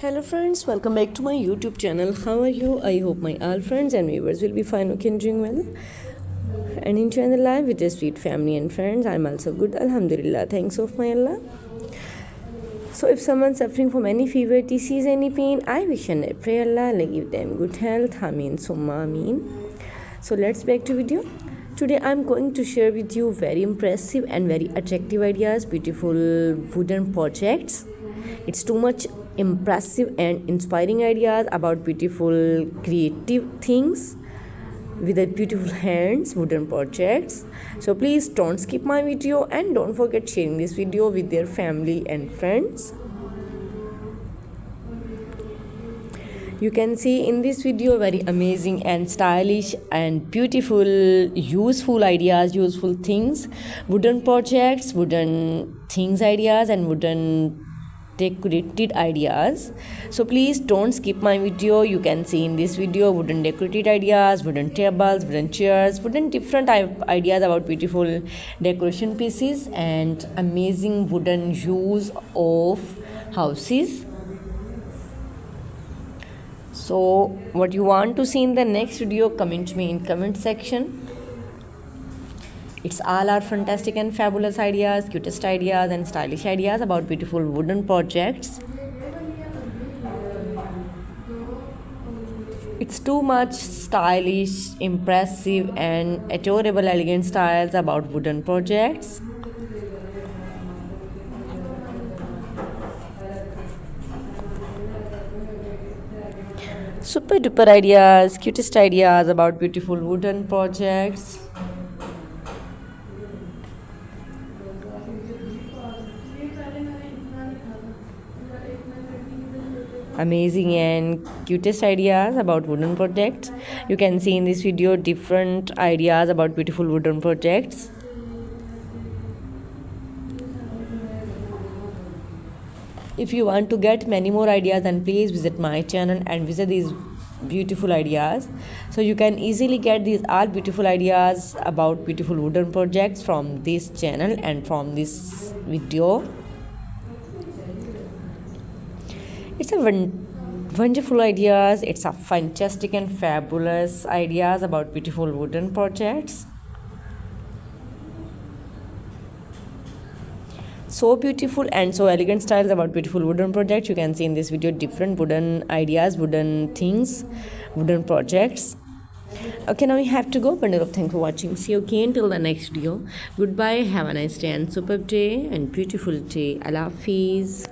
Hello friends, welcome back to my YouTube channel. How are you? I hope my all friends and viewers will be fine, okay, and doing well and enjoying the life with a sweet family and friends. I'm also good, Alhamdulillah. Thanks of my Allah. So if someone's suffering from any fever, disease, any pain, I wish and I pray Allah give them good health. Ameen summa ameen. So let's back to video. Today I'm going to share with you very impressive and very attractive ideas, beautiful wooden projects. It's too much impressive and inspiring ideas about beautiful creative things with the beautiful hands, wooden projects. So please don't skip my video and don't forget sharing this video with their family and friends. You can see in this video very amazing and stylish and beautiful useful ideas, useful things, wooden projects, wooden things ideas and wooden decorated ideas. So please don't skip my video. You can see in this video wooden decorated ideas, wooden tables, wooden chairs, wooden different ideas about beautiful decoration pieces and amazing wooden use of houses. So what you want to see in the next video, comment me in comment section. It's all our fantastic and fabulous ideas, cutest ideas and stylish ideas about beautiful wooden projects. It's too much stylish, impressive and adorable elegant styles about wooden projects. Super duper ideas, cutest ideas about beautiful wooden projects. Amazing and cutest ideas about wooden projects. You can see in this video different ideas about beautiful wooden projects. If you want to get many more ideas, then please visit my channel and visit these beautiful ideas. So you can easily get these all beautiful ideas about beautiful wooden projects from this channel and from this video. It's a wonderful ideas. It's a fantastic and fabulous ideas about beautiful wooden projects. So beautiful and so elegant styles about beautiful wooden projects. You can see in this video different wooden ideas, wooden things, wooden projects. Okay, now we have to go. Bundle of thanks for watching. See you again till the next video. Goodbye. Have a nice day and superb day and beautiful day. Allah Hafiz.